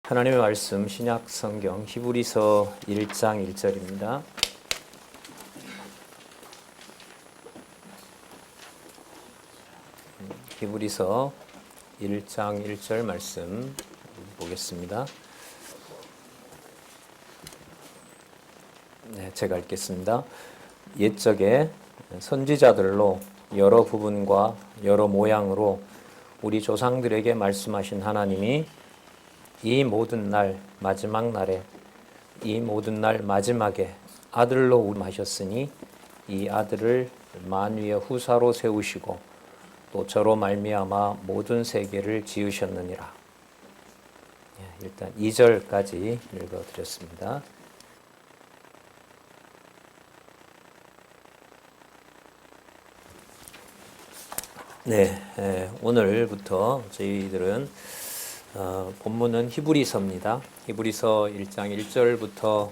하나님의 말씀 신약 성경 히브리서 1장 1절입니다. 히브리서 1장 1절 말씀 보겠습니다. 제가 읽겠습니다. 옛적에 선지자들로 여러 부분과 여러 모양으로 우리 조상들에게 말씀하신 하나님이 이 모든 날 마지막 날에 이 모든 날 마지막에 아들로 말씀하셨으니 이 아들을 만유의 후사로 세우시고 또 저로 말미암아 모든 세계를 지으셨느니라. 일단 2절까지 읽어드렸습니다. 오늘부터 저희들은 본문은 히브리서입니다. 히브리서 1장 1절부터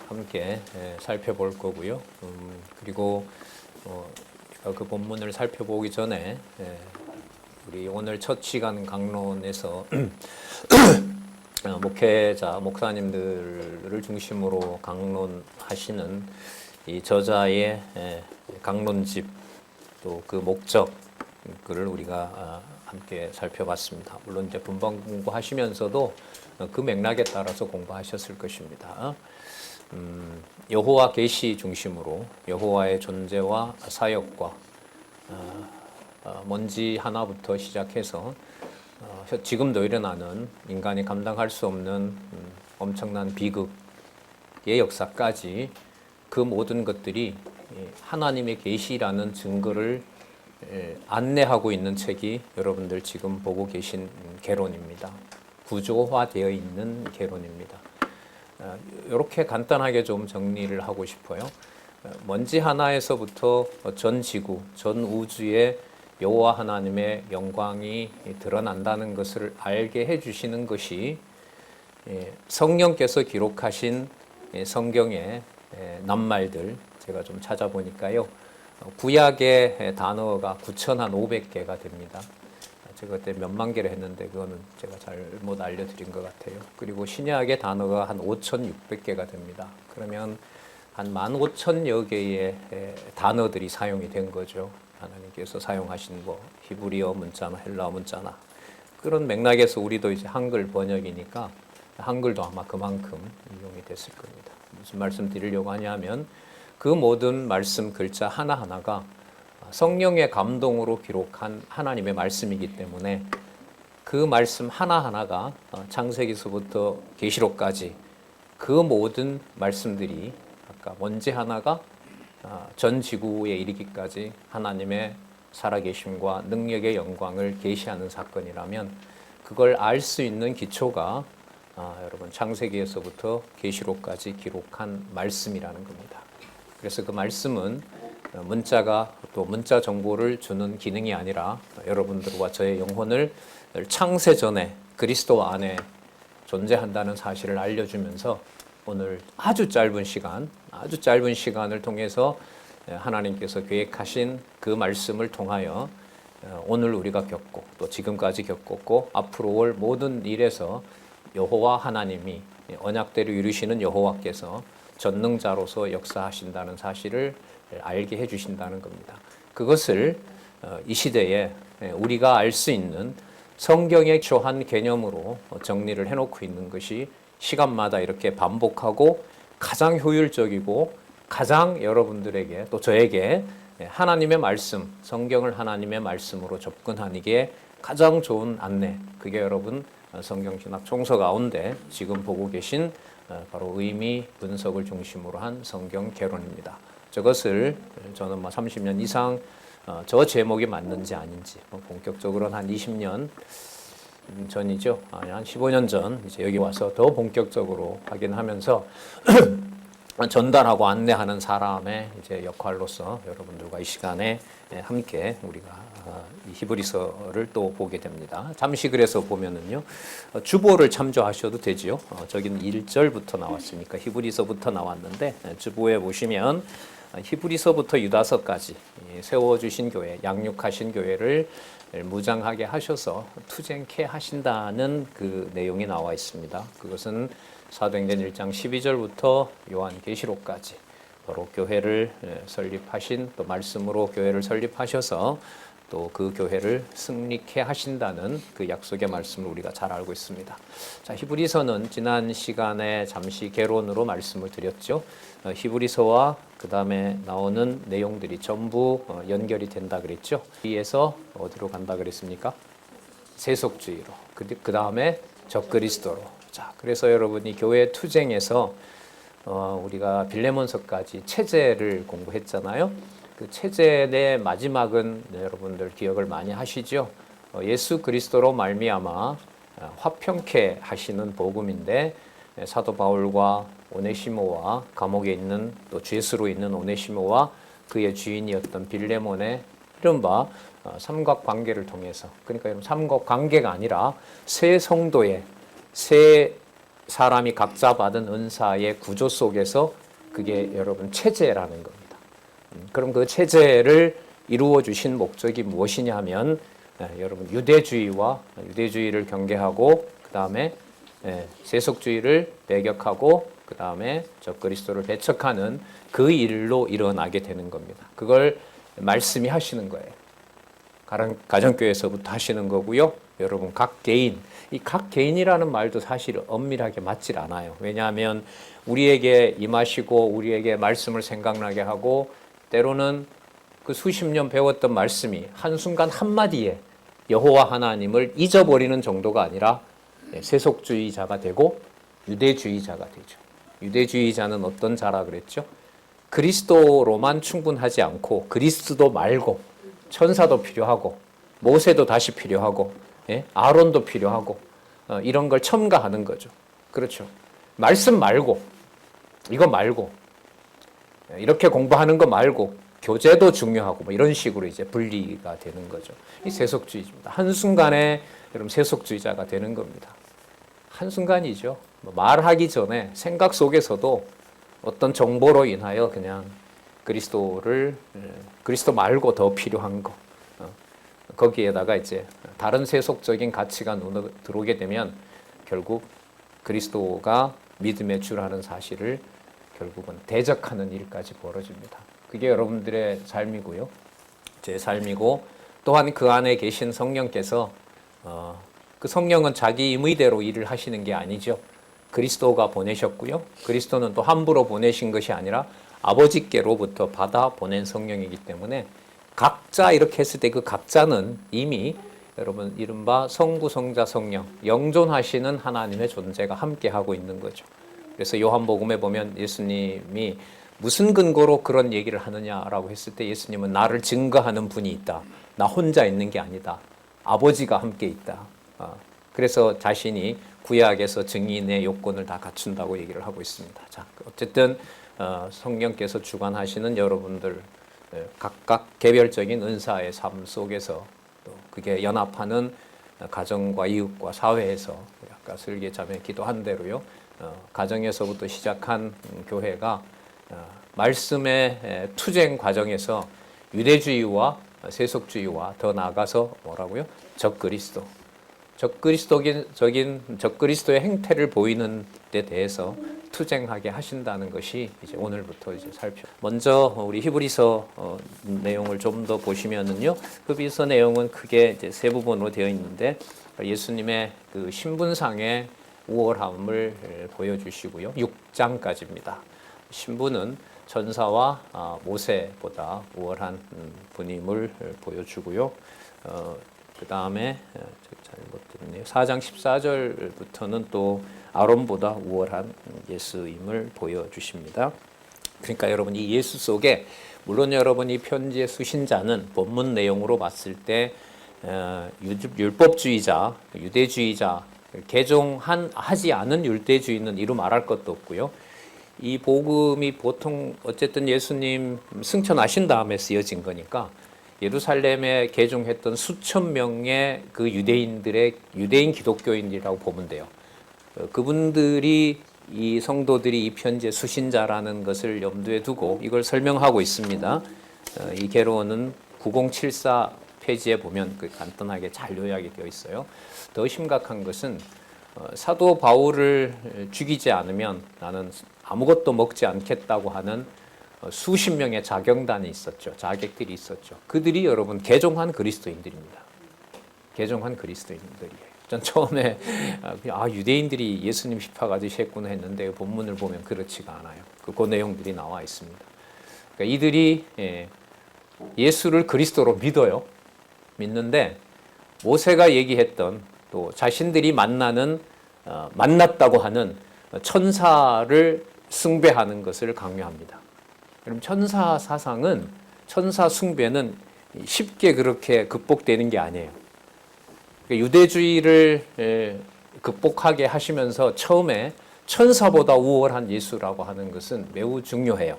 함께 살펴볼 거고요. 그리고 그 본문을 살펴보기 전에 우리 오늘 첫 시간 강론에서 목회자, 목사님들을 중심으로 강론하시는 이 저자의 강론집 또 그 목적을 우리가 함께 살펴봤습니다. 물론 이제 분방 공부하시면서도 그 맥락에 따라서 공부하셨을 것입니다. 여호와 계시 중심으로 여호와의 존재와 사역과 먼지 하나부터 시작해서 지금도 일어나는 인간이 감당할 수 없는 엄청난 비극의 역사까지 그 모든 것들이 하나님의 계시라는 증거를 안내하고 있는 책이 여러분들 지금 보고 계신 개론입니다. 구조화되어 있는 개론입니다. 이렇게 간단하게 좀 정리를 하고 싶어요. 먼지 하나에서부터 전 지구, 전 우주에 여호와 하나님의 영광이 드러난다는 것을 알게 해주시는 것이 성령께서 기록하신 성경의 낱말들, 제가 좀 찾아보니까요. 구약의 단어가 9,500개가 됩니다. 제가 그때 몇만 개를 했는데 그거는 제가 잘못 알려드린 것 같아요. 그리고 신약의 단어가 한 5,600개가 됩니다. 그러면 한 15,000여 개의 단어들이 사용이 된 거죠. 하나님께서 사용하신 히브리어 문자나 헬라어 문자나 그런 맥락에서 우리도 이제 한글 번역이니까 한글도 아마 그만큼 이용이 됐을 겁니다. 무슨 말씀 드리려고 하냐면 그 모든 말씀 글자 하나하나가 성령의 감동으로 기록한 하나님의 말씀이기 때문에 그 말씀 하나하나가 창세기서부터 계시록까지 그 모든 말씀들이 아까 먼지 하나가 전 지구에 이르기까지 하나님의 살아계심과 능력의 영광을 계시하는 사건이라면 그걸 알 수 있는 기초가 여러분 창세기에서부터 계시록까지 기록한 말씀이라는 겁니다. 그래서 그 말씀은 문자가 또 문자 정보를 주는 기능이 아니라 여러분들과 저의 영혼을 창세 전에 그리스도 안에 존재한다는 사실을 알려주면서 오늘 아주 짧은 시간을 통해서 하나님께서 계획하신 그 말씀을 통하여 오늘 우리가 겪고 또 지금까지 겪었고 앞으로 올 모든 일에서 여호와 하나님이 언약대로 이루시는 여호와께서 전능자로서 역사하신다는 사실을 알게 해주신다는 겁니다. 그것을 이 시대에 우리가 알 수 있는 성경의 초한 개념으로 정리를 해놓고 있는 것이 시간마다 이렇게 반복하고 가장 효율적이고 가장 여러분들에게 또 저에게 하나님의 말씀, 성경을 하나님의 말씀으로 접근하는 가장 좋은 안내, 그게 여러분 성경신학 총서 가운데 지금 보고 계신 바로 의미 분석을 중심으로 한 성경 개론입니다. 저것을 저는 30년 이상 저 제목이 맞는지 아닌지 본격적으로는 한 20년 전이죠. 한 15년 전 이제 여기 와서 더 본격적으로 확인하면서 전달하고 안내하는 사람의 이제 역할로서 여러분들과 이 시간에 함께 우리가 이 히브리서를 또 보게 됩니다. 잠시 그래서 보면은요, 주보를 참조하셔도 되지요. 저기는 1절부터 나왔으니까 히브리서부터 나왔는데 주보에 보시면 히브리서부터 유다서까지 세워주신 교회, 양육하신 교회를 무장하게 하셔서 투쟁케 하신다는 그 내용이 나와 있습니다. 그것은 사도행전 1장 12절부터 요한계시록까지 바로 교회를 설립하신, 또 말씀으로 교회를 설립하셔서 또 그 교회를 승리케 하신다는 그 약속의 말씀을 우리가 잘 알고 있습니다. 자, 히브리서는 지난 시간에 잠시 개론으로 말씀을 드렸죠. 히브리서와 그 다음에 나오는 내용들이 전부 연결이 된다 그랬죠. 여기에서 어디로 간다 그랬습니까? 세속주의로, 그 다음에 적그리스도로. 자, 그래서 여러분이 교회 투쟁에서 우리가 빌레몬서까지 체제를 공부했잖아요. 그 체제의 마지막은 여러분들 기억을 많이 하시죠. 예수 그리스도로 말미암아 화평케 하시는 복음인데, 사도 바울과 오네시모와 감옥에 있는, 또 죄수로 있는 오네시모와 그의 주인이었던 빌레몬의 이른바 삼각관계를 통해서, 그러니까 삼각관계가 아니라 세 성도의, 세 사람이 각자 받은 은사의 구조 속에서 그게 여러분 체제라는 겁니다. 그럼 그 체제를 이루어 주신 목적이 무엇이냐 하면, 여러분 유대주의를 경계하고, 그 다음에 세속주의를 배격하고, 그 다음에 적그리스도를 배척하는 그 일로 일어나게 되는 겁니다. 그걸 말씀이 하시는 거예요. 가정교회에서부터 하시는 거고요. 여러분 각 개인, 이 각 개인이라는 말도 사실 엄밀하게 맞질 않아요. 왜냐하면 우리에게 임하시고 우리에게 말씀을 생각나게 하고, 때로는 그 수십 년 배웠던 말씀이 한순간 한마디에 여호와 하나님을 잊어버리는 정도가 아니라 세속주의자가 되고 유대주의자가 되죠. 유대주의자는 어떤 자라 그랬죠? 그리스도로만 충분하지 않고 그리스도 말고 천사도 필요하고 모세도 다시 필요하고 아론도 필요하고 이런 걸 첨가하는 거죠. 그렇죠. 말씀 말고, 이거 말고, 이렇게 공부하는 거 말고 교제도 중요하고 뭐 이런 식으로 이제 분리가 되는 거죠. 이 세속주의입니다. 한순간에 여러분 세속주의자가 되는 겁니다. 한순간이죠. 말하기 전에 생각 속에서도 어떤 정보로 인하여 그냥 그리스도 말고 더 필요한 거, 거기에다가 이제 다른 세속적인 가치가 눈에 들어오게 되면 결국 그리스도가 믿음의 주라는 사실을 결국은 대적하는 일까지 벌어집니다. 그게 여러분들의 삶이고요. 제 삶이고, 또한 그 안에 계신 성령께서 그 성령은 자기 임의대로 일을 하시는 게 아니죠. 그리스도가 보내셨고요. 그리스도는 또 함부로 보내신 것이 아니라 아버지께로부터 받아 보낸 성령이기 때문에 각자 이렇게 했을 때 그 각자는 이미 여러분 이른바 성부, 성자, 성령, 영존하시는 하나님의 존재가 함께하고 있는 거죠. 그래서 요한복음에 보면 예수님이 무슨 근거로 그런 얘기를 하느냐라고 했을 때 예수님은 나를 증거하는 분이 있다. 나 혼자 있는 게 아니다. 아버지가 함께 있다. 그래서 자신이 구약에서 증인의 요건을 다 갖춘다고 얘기를 하고 있습니다. 자, 어쨌든 성령께서 주관하시는 여러분들 각각 개별적인 은사의 삶 속에서 또 그게 연합하는 가정과 이웃과 사회에서 아까 설계자매 기도한 대로요. 가정에서부터 시작한 교회가 말씀의 투쟁 과정에서 유대주의와 세속주의와 더 나아가서 뭐라고요? 적그리스도의 행태를 보이는 데 대해서 투쟁하게 하신다는 것이 이제 오늘부터 이제 먼저 우리 히브리서 내용을 좀 더 보시면은요. 히브리서 내용은 크게 이제 세 부분으로 되어 있는데 예수님의 그 신분상의 우월함을 보여주시고요. 6장까지입니다. 신분은 전사와 모세보다 우월한 분임을 보여주고요. 그 다음에 잘못됐네요. 4장 14절부터는 또 아론보다 우월한 예수임을 보여주십니다. 그러니까 여러분 이 예수 속에 물론 여러분 이 편지의 수신자는 본문 내용으로 봤을 때 율법주의자, 유대주의자, 개종하지 않은 율대주의는 이루 말할 것도 없고요. 이 복음이 보통 어쨌든 예수님 승천하신 다음에 쓰여진 거니까 예루살렘에 개종했던 수천 명의 그 유대인 기독교인이라고 보면 돼요. 그분들이 이 성도들이 이 편지의 수신자라는 것을 염두에 두고 이걸 설명하고 있습니다. 이 개론은 9074 페이지에 보면 그 간단하게 잘 요약이 되어 있어요. 더 심각한 것은 사도 바울을 죽이지 않으면 나는 아무것도 먹지 않겠다고 하는 수십 명의 자경단이 있었죠. 자객들이 있었죠. 그들이 여러분 개종한 그리스도인들입니다. 개종한 그리스도인들이에요. 전 처음에 유대인들이 예수님 핍박하듯이 했구나 했는데 본문을 보면 그렇지가 않아요. 그 내용들이 나와 있습니다. 그러니까 이들이 예수를 그리스도로 믿어요. 믿는데 모세가 얘기했던 또 자신들이 만났다고 하는 천사를 숭배하는 것을 강요합니다. 그럼 천사 사상은, 천사 숭배는 쉽게 그렇게 극복되는 게 아니에요. 유대주의를 극복하게 하시면서 처음에 천사보다 우월한 예수라고 하는 것은 매우 중요해요.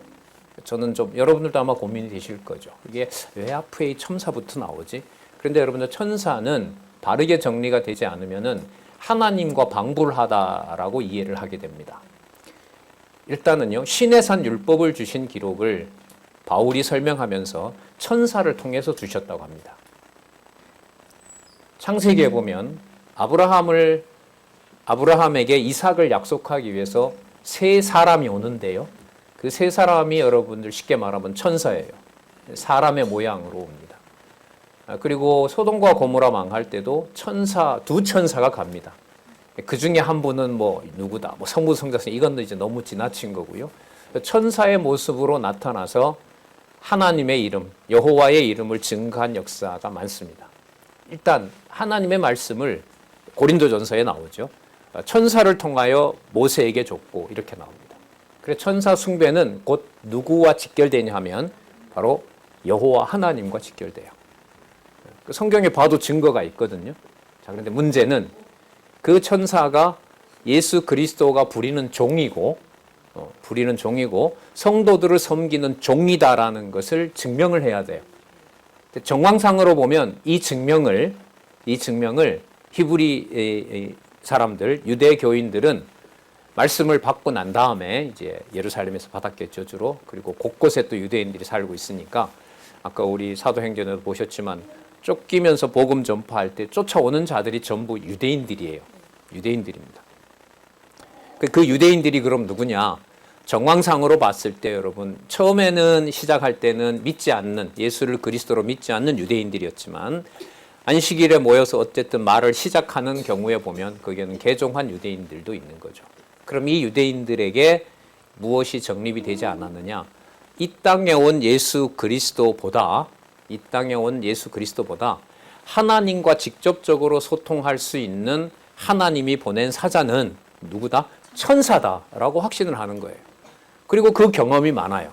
저는 좀 여러분들도 아마 고민이 되실 거죠. 이게 왜 앞에 천사부터 나오지? 그런데 여러분들 천사는 바르게 정리가 되지 않으면은 하나님과 방불하다라고 이해를 하게 됩니다. 일단은요, 시내산 율법을 주신 기록을 바울이 설명하면서 천사를 통해서 주셨다고 합니다. 창세기에 보면 아브라함에게 이삭을 약속하기 위해서 세 사람이 오는데요. 그 세 사람이 여러분들 쉽게 말하면 천사예요. 사람의 모양으로 옵니다. 그리고 소돔과 고모라 망할 때도 두 천사가 갑니다. 그 중에 한 분은 누구다, 성부성자성, 이건 이제 너무 지나친 거고요. 천사의 모습으로 나타나서 하나님의 이름, 여호와의 이름을 증거한 역사가 많습니다. 일단 하나님의 말씀을 고린도전서에 나오죠. 천사를 통하여 모세에게 줬고 이렇게 나옵니다. 그래서 천사 숭배는 곧 누구와 직결되냐 하면 바로 여호와 하나님과 직결돼요. 성경에 봐도 증거가 있거든요. 자, 그런데 문제는 그 천사가 예수 그리스도가 부리는 종이고 성도들을 섬기는 종이다라는 것을 증명을 해야 돼요. 정황상으로 보면 이 증명을 히브리 사람들, 유대 교인들은 말씀을 받고 난 다음에 이제 예루살렘에서 받았겠죠, 주로. 그리고 곳곳에 또 유대인들이 살고 있으니까 아까 우리 사도행전에도 보셨지만 쫓기면서 복음 전파할 때 쫓아오는 자들이 전부 유대인들이에요. 유대인들입니다. 그 유대인들이 그럼 누구냐? 정황상으로 봤을 때 여러분, 처음에는 시작할 때는 예수를 그리스도로 믿지 않는 유대인들이었지만 안식일에 모여서 어쨌든 말을 시작하는 경우에 보면 거기에는 개종한 유대인들도 있는 거죠. 그럼 이 유대인들에게 무엇이 정립이 되지 않았느냐? 이 땅에 온 예수 그리스도보다 하나님과 직접적으로 소통할 수 있는 하나님이 보낸 사자는 누구다? 천사다라고 확신을 하는 거예요. 그리고 그 경험이 많아요.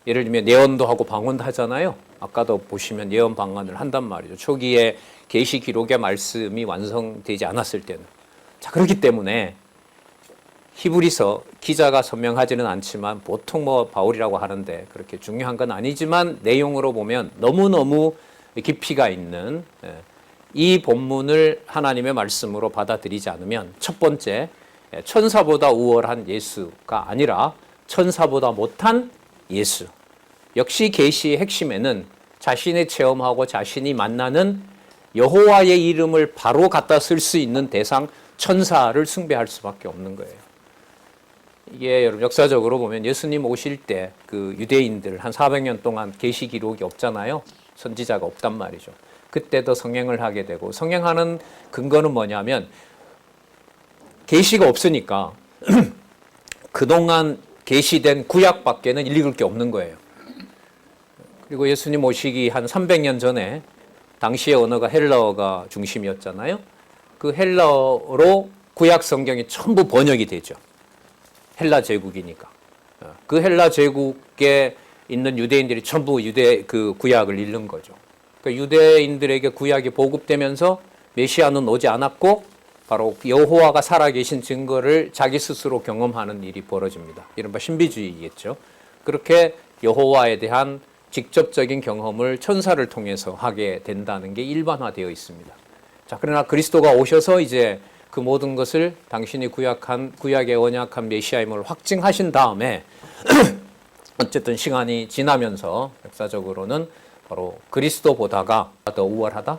예를 들면 예언도 하고 방언도 하잖아요. 아까도 보시면 예언 방언을 한단 말이죠. 초기에 계시 기록의 말씀이 완성되지 않았을 때는. 자, 그렇기 때문에 히브리서 기자가 선명하지는 않지만 보통 바울이라고 하는데 그렇게 중요한 건 아니지만 내용으로 보면 너무너무 깊이가 있는 이 본문을 하나님의 말씀으로 받아들이지 않으면 첫 번째, 천사보다 우월한 예수가 아니라 천사보다 못한 예수. 역시 계시의 핵심에는 자신이 체험하고 자신이 만나는 여호와의 이름을 바로 갖다 쓸 수 있는 대상 천사를 숭배할 수밖에 없는 거예요. 이게 여러분 역사적으로 보면 예수님 오실 때 그 유대인들 한 400년 동안 계시 기록이 없잖아요. 선지자가 없단 말이죠. 그때도 성행을 하게 되고, 성행하는 근거는 뭐냐면 계시가 없으니까 그동안 계시된 구약밖에는 읽을 게 없는 거예요. 그리고 예수님 오시기 한 300년 전에 당시의 언어가 헬라어가 중심이었잖아요. 그 헬라어로 구약 성경이 전부 번역이 되죠. 헬라 제국이니까. 그 헬라 제국에 있는 유대인들이 전부 그 구약을 읽는 거죠. 그러니까 유대인들에게 구약이 보급되면서 메시아는 오지 않았고 바로 여호와가 살아계신 증거를 자기 스스로 경험하는 일이 벌어집니다. 이른바 신비주의겠죠. 그렇게 여호와에 대한 직접적인 경험을 천사를 통해서 하게 된다는 게 일반화되어 있습니다. 자, 그러나 그리스도가 오셔서 이제 그 모든 것을 당신이 구약의 언약한 메시아임을 확증하신 다음에 어쨌든 시간이 지나면서 역사적으로는 바로 그리스도보다가 더 우월하다,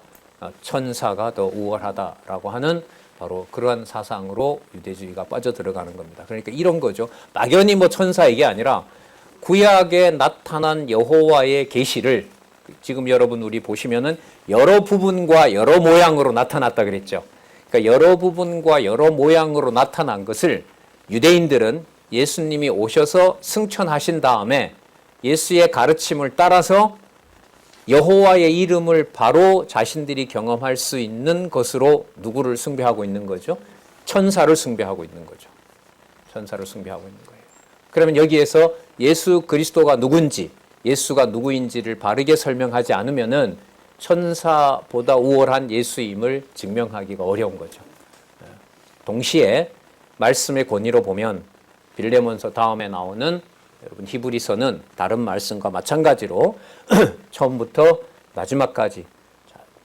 천사가 더 우월하다라고 하는 바로 그러한 사상으로 유대주의가 빠져들어가는 겁니다. 그러니까 이런 거죠. 막연히 뭐 천사 이게 아니라 구약에 나타난 여호와의 계시를 지금 여러분 우리 보시면은 여러 부분과 여러 모양으로 나타났다 그랬죠. 그러니까 여러 부분과 여러 모양으로 나타난 것을 유대인들은 예수님이 오셔서 승천하신 다음에 예수의 가르침을 따라서 여호와의 이름을 바로 자신들이 경험할 수 있는 것으로 누구를 숭배하고 있는 거죠? 천사를 숭배하고 있는 거죠. 천사를 숭배하고 있는 거예요. 그러면 여기에서 예수 그리스도가 누군지, 예수가 누구인지를 바르게 설명하지 않으면은 천사보다 우월한 예수임을 증명하기가 어려운 거죠. 동시에 말씀의 권위로 보면 빌레몬서 다음에 나오는 여러분 히브리서는 다른 말씀과 마찬가지로 처음부터 마지막까지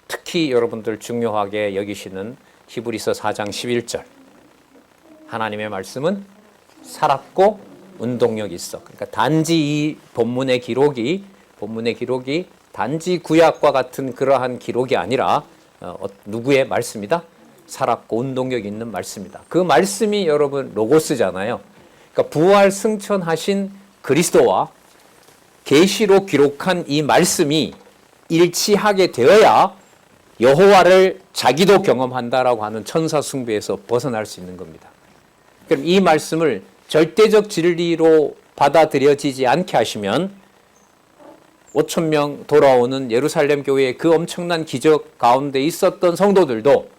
특히 여러분들 중요하게 여기시는 히브리서 4장 11절 하나님의 말씀은 살았고 운동력이 있어. 그러니까 단지 이 본문의 기록이 단지 구약과 같은 그러한 기록이 아니라 누구의 말씀이다? 살았고 운동력 있는 말씀이다. 그 말씀이 여러분 로고스잖아요. 그러니까 부활 승천하신 그리스도와 계시로 기록한 이 말씀이 일치하게 되어야 여호와를 자기도 경험한다라고 하는 천사 숭배에서 벗어날 수 있는 겁니다. 그럼 이 말씀을 절대적 진리로 받아들여지지 않게 하시면 5,000명 돌아오는 예루살렘 교회의 그 엄청난 기적 가운데 있었던 성도들도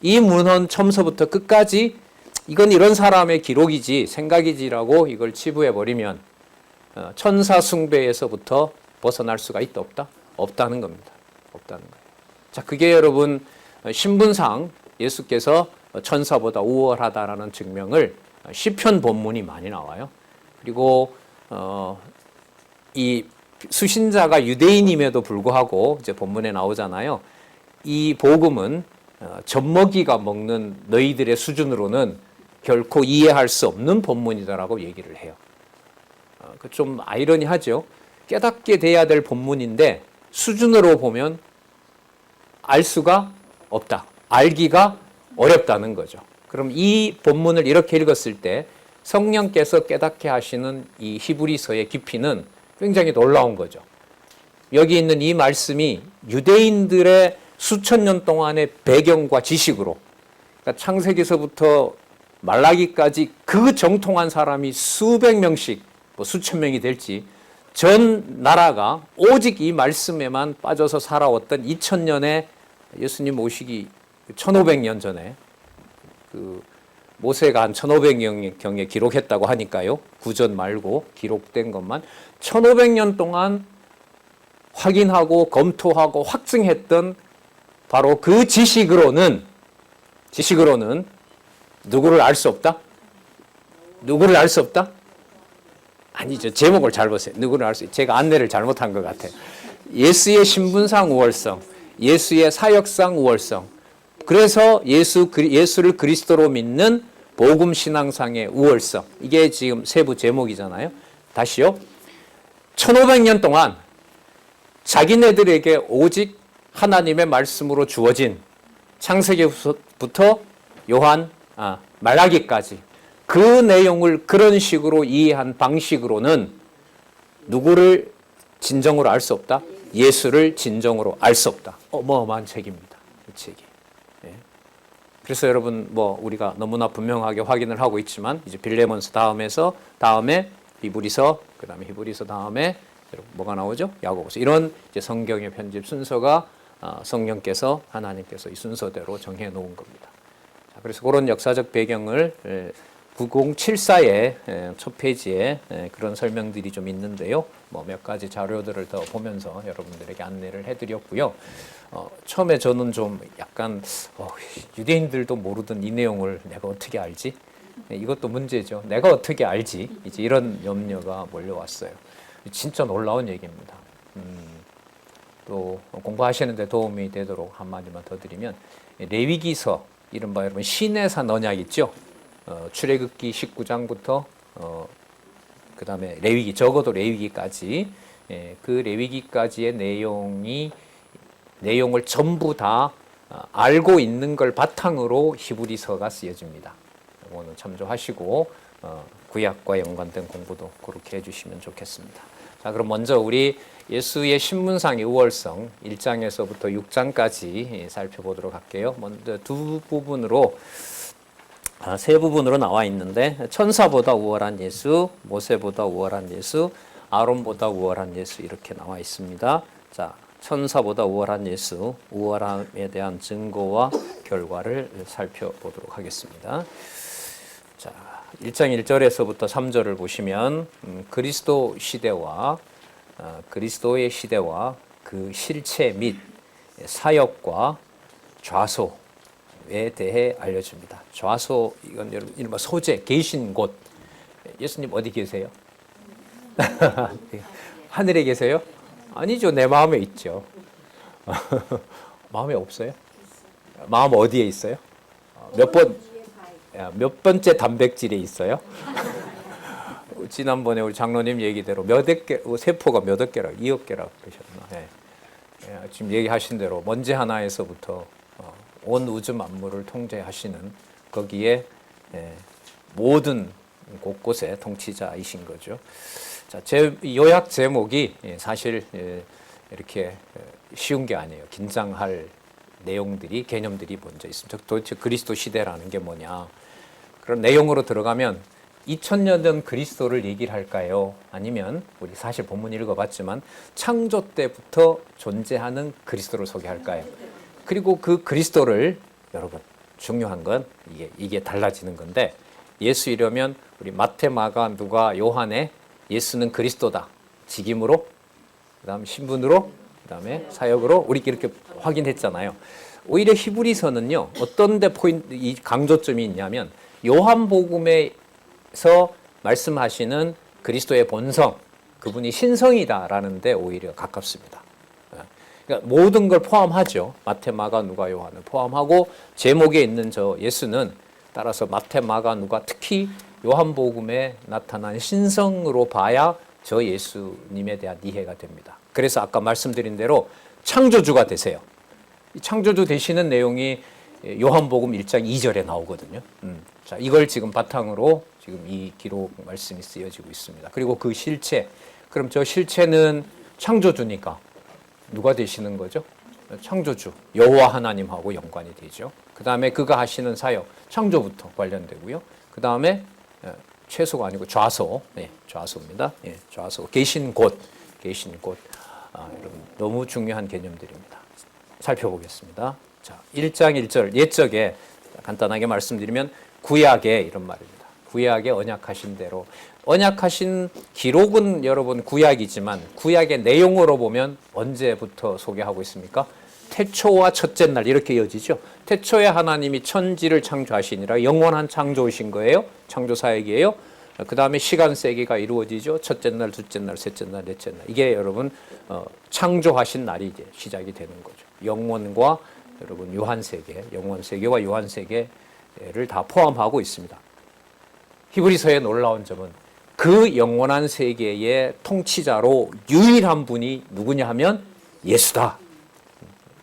이 문헌 처음서부터 끝까지 이건 이런 사람의 기록이지 생각이지라고 이걸 치부해버리면 천사 숭배에서부터 벗어날 수가 있다 없다? 없다는 겁니다. 없다는 거예요. 자, 그게 여러분 신분상 예수께서 천사보다 우월하다라는 증명을 시편 본문이 많이 나와요. 그리고 이 수신자가 유대인임에도 불구하고 이제 본문에 나오잖아요. 이 복음은 젖먹이가 먹는 너희들의 수준으로는 결코 이해할 수 없는 본문이다라고 얘기를 해요. 좀 아이러니하죠. 깨닫게 돼야 될 본문인데 수준으로 보면 알 수가 없다. 알기가 어렵다는 거죠. 그럼 이 본문을 이렇게 읽었을 때 성령께서 깨닫게 하시는 이 히브리서의 깊이는 굉장히 놀라운 거죠. 여기 있는 이 말씀이 유대인들의 수천 년 동안의 배경과 지식으로, 그러니까 창세기서부터 말라기까지 그 정통한 사람이 수백 명씩, 뭐 수천 명이 될지 전 나라가 오직 이 말씀에만 빠져서 살아왔던 2000년에 예수님 오시기 1500년 전에 그 모세가 한 1500년경에 기록했다고 하니까요. 구전 말고 기록된 것만 1500년 동안 확인하고 검토하고 확증했던 바로 그 지식으로는 누구를 알 수 없다? 누구를 알 수 없다? 아니죠. 제목을 잘 보세요. 누구를 알 수 있다. 제가 안내를 잘못한 것 같아요. 예수의 신분상 우월성, 예수의 사역상 우월성, 그래서 예수를 그리스도로 믿는 복음 신앙상의 우월성. 이게 지금 세부 제목이잖아요. 다시요. 1500년 동안 자기네들에게 오직 하나님의 말씀으로 주어진 창세기부터 말라기까지 그 내용을 그런 식으로 이해한 방식으로는 누구를 진정으로 알 수 없다? 예수를 진정으로 알 수 없다. 어마어마한 책입니다. 이 책이. 예. 그래서 여러분 우리가 너무나 분명하게 확인을 하고 있지만 이제 빌레몬서 다음에 히브리서, 그다음에 히브리서 다음에 뭐가 나오죠? 야고보서. 이런 이제 성경의 편집 순서가 성령께서 하나님께서 이 순서대로 정해 놓은 겁니다. 자, 그래서 그런 역사적 배경을 9074의 첫 페이지에 그런 설명들이 좀 있는데요. 몇 가지 자료들을 더 보면서 여러분들에게 안내를 해드렸고요. 처음에 저는 좀 약간 유대인들도 모르던 이 내용을 내가 어떻게 알지? 이것도 문제죠. 내가 어떻게 알지? 이제 이런 염려가 몰려왔어요. 진짜 놀라운 얘기입니다. 또 공부하시는데 도움이 되도록 한마디만 더 드리면 레위기서, 이른바 여러분 신의 산 언약 있죠? 출애굽기 19장부터 그 다음에 레위기, 적어도 레위기까지 그 레위기까지의 내용을 전부 다 알고 있는 걸 바탕으로 히브리서가 쓰여집니다. 이거는 참조하시고 구약과 연관된 공부도 그렇게 해주시면 좋겠습니다. 자, 그럼 먼저 우리 예수의 신문상의 우월성 1장에서부터 6장까지 살펴보도록 할게요. 먼저 세 부분으로 나와 있는데, 천사보다 우월한 예수, 모세보다 우월한 예수, 아론보다 우월한 예수, 이렇게 나와 있습니다. 자, 천사보다 우월한 예수, 우월함에 대한 증거와 결과를 살펴보도록 하겠습니다. 자, 1장 1절에서부터 3절을 보시면 그리스도의 시대와 그 실체 및 사역과 좌소에 대해 알려줍니다. 좌소, 이건 여러분 이른바 소재, 계신 곳. 예수님 어디 계세요? 하늘에 계세요? 아니죠. 내 마음에 있죠. 마음에 없어요? 마음 어디에 있어요? 몇 번째 단백질에 있어요? 지난번에 우리 장로님 얘기대로 세포가 몇 억 개라고, 2억 개라고 그러셨나? 네. 지금 얘기하신 대로 먼지 하나에서부터 온 우주 만물을 통제하시는 거기에 모든 곳곳에 통치자이신 거죠. 자, 요약 제목이 사실 이렇게 쉬운 게 아니에요. 긴장할 내용들이, 개념들이 먼저 있습니다. 도대체 그리스도 시대라는 게 뭐냐? 그런 내용으로 들어가면 2000년 전 그리스도를 얘기를 할까요? 아니면 우리 사실 본문 읽어봤지만 창조 때부터 존재하는 그리스도를 소개할까요? 그리고 그 그리스도를, 여러분 중요한 건 이게 달라지는 건데, 예수 이러면 우리 마태, 마가, 누가, 요한의 예수는 그리스도다, 직임으로, 그다음 신분으로, 그다음에 사역으로 우리 이렇게 확인했잖아요. 오히려 히브리서는요, 어떤 데 이 강조점이 있냐면 요한복음에서 말씀하시는 그리스도의 본성, 그분이 신성이다라는 데 오히려 가깝습니다. 그러니까 모든 걸 포함하죠. 마태, 마가, 누가, 요한을 포함하고 제목에 있는 저 예수는 따라서 마태, 마가, 누가, 특히 요한복음에 나타난 신성으로 봐야 저 예수님에 대한 이해가 됩니다. 그래서 아까 말씀드린 대로 창조주가 되세요. 이 창조주 되시는 내용이 요한복음 1장 2절에 나오거든요. 자, 이걸 지금 바탕으로 지금 이 기록 말씀이 쓰여지고 있습니다. 그리고 그 실체, 그럼 저 실체는 창조주니까 누가 되시는 거죠? 창조주, 여호와 하나님하고 연관이 되죠. 그 다음에 그가 하시는 사역, 창조부터 관련되고요. 그 다음에 최소가 아니고 좌소, 좌소입니다. 좌소, 계신 곳. 여러분 너무 중요한 개념들입니다. 살펴보겠습니다. 자, 1장 1절 옛적에 간단하게 말씀드리면 구약에 이런 말입니다. 구약에 언약하신 대로, 언약하신 기록은 여러분 구약이지만 구약의 내용으로 보면 언제부터 소개하고 있습니까? 태초와 첫째 날 이렇게 이어지죠. 태초에 하나님이 천지를 창조하시니라, 영원한 창조이신 거예요. 창조 사역이에요. 그 다음에 시간 세계가 이루어지죠. 첫째 날, 둘째 날, 셋째 날, 넷째 날. 이게 여러분 창조하신 날이 이제 시작이 되는 거죠. 영원과 여러분 유한 세계, 영원 세계와 유한 세계를 다 포함하고 있습니다. 히브리서의 놀라운 점은 그 영원한 세계의 통치자로 유일한 분이 누구냐 하면 예수다.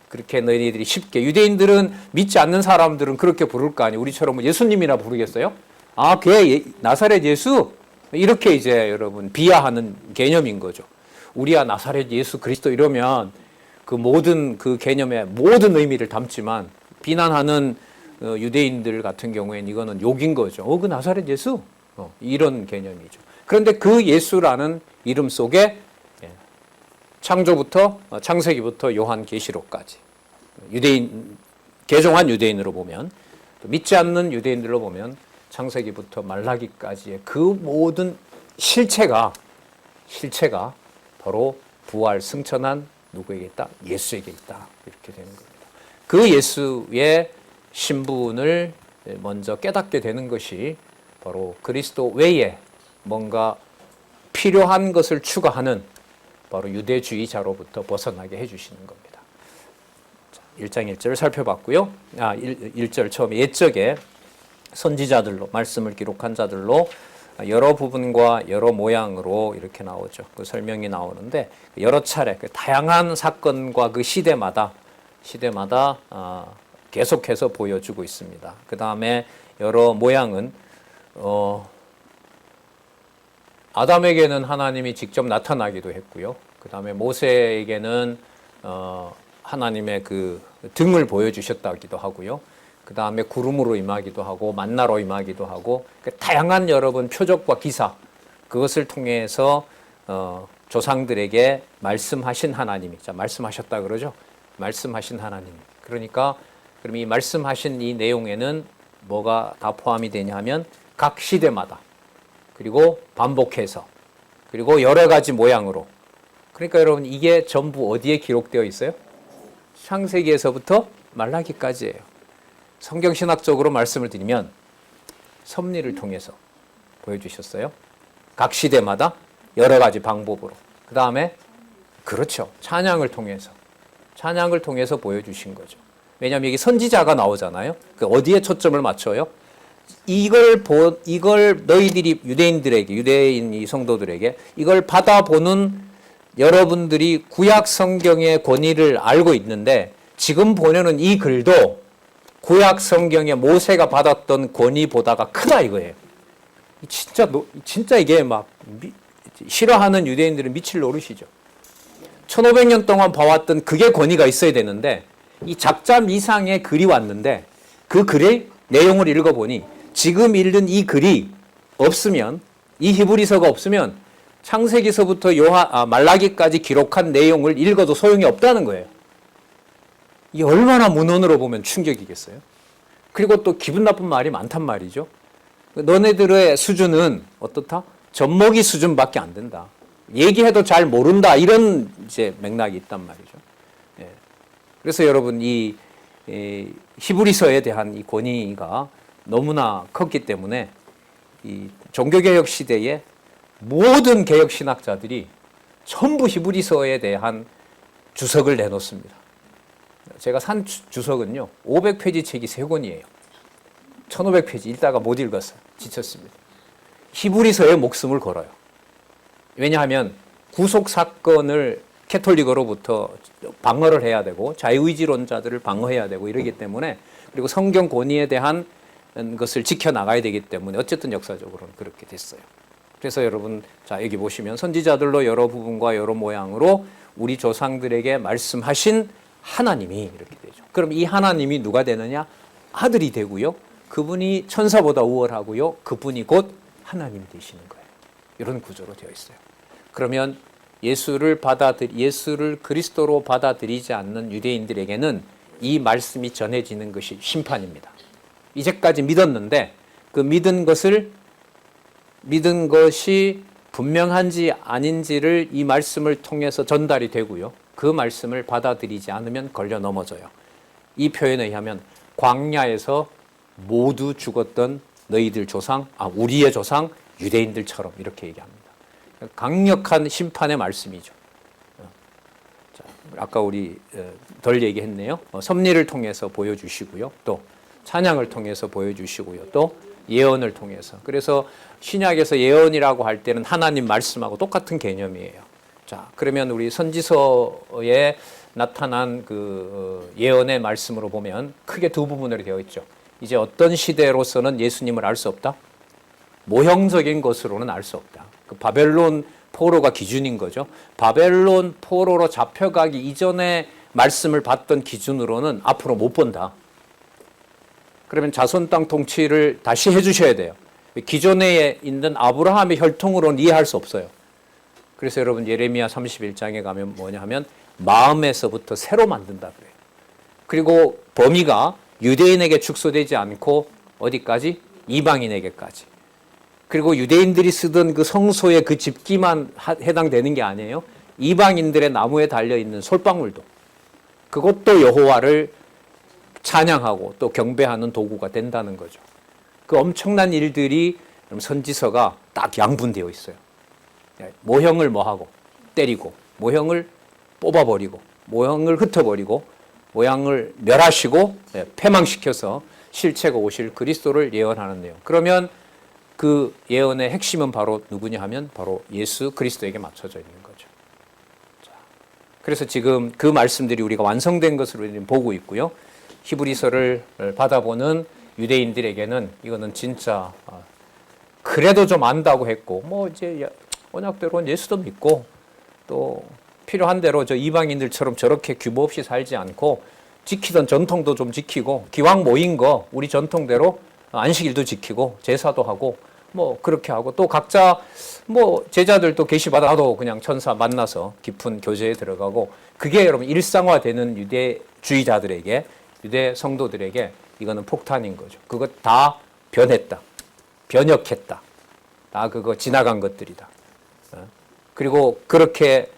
그렇게 너희들이 쉽게, 유대인들은 믿지 않는 사람들은 그렇게 부를 거 아니에요. 우리처럼 예수님이라 부르겠어요? 아, 걔 나사렛 예수? 이렇게 이제 여러분 비하하는 개념인 거죠. 우리야 나사렛 예수 그리스도 이러면 그 모든 그 개념의 모든 의미를 담지만, 비난하는 유대인들 같은 경우에는 이거는 욕인 거죠. 그 나사렛 예수? 이런 개념이죠. 그런데 그 예수라는 이름 속에 창조부터, 창세기부터 요한계시록까지, 유대인, 개종한 유대인으로 보면, 또 믿지 않는 유대인들로 보면 창세기부터 말라기까지의 그 모든 실체가 바로 부활 승천한 누구에게 있다? 예수에게 있다. 이렇게 되는 겁니다. 그 예수의 신분을 먼저 깨닫게 되는 것이 바로 그리스도 외에 뭔가 필요한 것을 추구하는 바로 유대주의자로부터 벗어나게 해주시는 겁니다. 1장 1절을 살펴봤고요. 1절 처음에 옛적에 선지자들로, 말씀을 기록한 자들로 여러 부분과 여러 모양으로 이렇게 나오죠. 그 설명이 나오는데 여러 차례 그 다양한 사건과 그 시대마다 계속해서 보여주고 있습니다. 그 다음에 여러 모양은 아담에게는 하나님이 직접 나타나기도 했고요. 그 다음에 모세에게는 하나님의 그 등을 보여주셨다기도 하고요. 그 다음에 구름으로 임하기도 하고 만나로 임하기도 하고 다양한 여러분 표적과 기사 그것을 통해서 조상들에게 말씀하신 하나님이 말씀하셨다 그러죠. 말씀하신 하나님. 그러니까 그럼 이 말씀하신 이 내용에는 뭐가 다 포함이 되냐 하면 각 시대마다 그리고 반복해서 그리고 여러 가지 모양으로 그러니까 여러분 이게 전부 어디에 기록되어 있어요? 창세기에서부터 말라기까지예요. 성경신학적으로 말씀을 드리면 섭리를 통해서 보여주셨어요. 각 시대마다 여러 가지 방법으로. 그 다음에 그렇죠. 찬양을 통해서 보여주신 거죠. 왜냐하면 여기 선지자가 나오잖아요. 그 어디에 초점을 맞춰요? 이걸 너희들이 유대인 이 성도들에게 이걸 받아보는 여러분들이 구약 성경의 권위를 알고 있는데 지금 보내는 이 글도 구약 성경에 모세가 받았던 권위보다가 크다 이거예요. 진짜 이게 막 싫어하는 유대인들은 미칠 노릇이죠. 1500년 동안 봐왔던 그게 권위가 있어야 되는데 이 작자 이상의 글이 왔는데 그 글의 내용을 읽어보니 지금 읽는 이 글이 없으면 이 히브리서가 없으면 창세기서부터 말라기까지 기록한 내용을 읽어도 소용이 없다는 거예요. 이 얼마나 문헌으로 보면 충격이겠어요. 그리고 또 기분 나쁜 말이 많단 말이죠. 너네들의 수준은 어떻다? 젖먹이 수준밖에 안 된다. 얘기해도 잘 모른다. 이런 이제 맥락이 있단 말이죠. 예. 그래서 여러분 이 히브리서에 대한 이 권위가 너무나 컸기 때문에 이 종교개혁 시대에 모든 개혁 신학자들이 전부 히브리서에 대한 주석을 내놓습니다. 제가 산 주석은요 500페이지 책이 3권이에요. 1500페이지 읽다가 못 읽었어요. 지쳤습니다. 히브리서에 목숨을 걸어요. 왜냐하면 구속 사건을 캐톨릭으로부터 방어를 해야 되고 자유의지론자들을 방어해야 되고 이러기 때문에 그리고 성경 권위에 대한 것을 지켜나가야 되기 때문에 어쨌든 역사적으로는 그렇게 됐어요. 그래서 여러분 자 여기 보시면 선지자들로 여러 부분과 여러 모양으로 우리 조상들에게 말씀하신 하나님이 이렇게 되죠. 그럼 이 하나님이 누가 되느냐? 아들이 되고요. 그분이 천사보다 우월하고요. 그분이 곧 하나님이 되시는 거예요. 이런 구조로 되어 있어요. 그러면 예수를 그리스도로 받아들이지 않는 유대인들에게는 이 말씀이 전해지는 것이 심판입니다. 이제까지 믿었는데 그 믿은 것이 분명한지 아닌지를 이 말씀을 통해서 전달이 되고요. 그 말씀을 받아들이지 않으면 걸려 넘어져요. 이 표현에 의하면 광야에서 모두 죽었던 너희들 조상, 우리의 조상 유대인들처럼 이렇게 얘기합니다. 강력한 심판의 말씀이죠. 자, 아까 우리 덜 얘기했네요. 섭리를 통해서 보여주시고요. 또 찬양을 통해서 보여주시고요. 또 예언을 통해서. 그래서 신약에서 예언이라고 할 때는 하나님 말씀하고 똑같은 개념이에요. 자, 그러면 우리 선지서에 나타난 그 예언의 말씀으로 보면 크게 두 부분으로 되어 있죠. 이제 어떤 시대로서는 예수님을 알 수 없다? 모형적인 것으로는 알 수 없다. 그 바벨론 포로가 기준인 거죠. 바벨론 포로로 잡혀가기 이전에 말씀을 받던 기준으로는 앞으로 못 본다. 그러면 자손 땅 통치를 다시 해주셔야 돼요. 기존에 있는 아브라함의 혈통으로는 이해할 수 없어요. 그래서 여러분 예레미야 31장에 가면 뭐냐 하면 마음에서부터 새로 만든다 그래요. 그리고 범위가 유대인에게 축소되지 않고 어디까지? 이방인에게까지. 그리고 유대인들이 쓰던 그 성소의 그 집기만 해당되는 게 아니에요. 이방인들의 나무에 달려있는 솔방울도 그것도 여호와를 찬양하고 또 경배하는 도구가 된다는 거죠. 그 엄청난 일들이 선지서가 딱 양분되어 있어요. 모형을 뭐하고 때리고 모형을 뽑아버리고 모형을 흩어버리고 모양을 멸하시고 패망시켜서 실체가 오실 그리스도를 예언하는 내용. 그러면 그 예언의 핵심은 바로 누구냐 하면 바로 예수 그리스도에게 맞춰져 있는 거죠. 자, 그래서 지금 그 말씀들이 우리가 완성된 것으로 우리는 보고 있고요. 히브리서를 받아보는 유대인들에게는 이거는 진짜 그래도 좀 안다고 했고, 뭐 이제 언약대로는 예수도 믿고 또 필요한 대로 저 이방인들처럼 저렇게 규모 없이 살지 않고 지키던 전통도 좀 지키고, 기왕 모인 거 우리 전통대로 안식일도 지키고 제사도 하고 뭐 그렇게 하고, 또 각자 뭐 제자들도 계시받아도 그냥 천사 만나서 깊은 교제에 들어가고, 그게 여러분 일상화되는 유대주의자들에게, 유대 성도들에게 이거는 폭탄인 거죠. 그거 다 변했다, 변혁했다, 다 그거 지나간 것들이다. 그리고 그렇게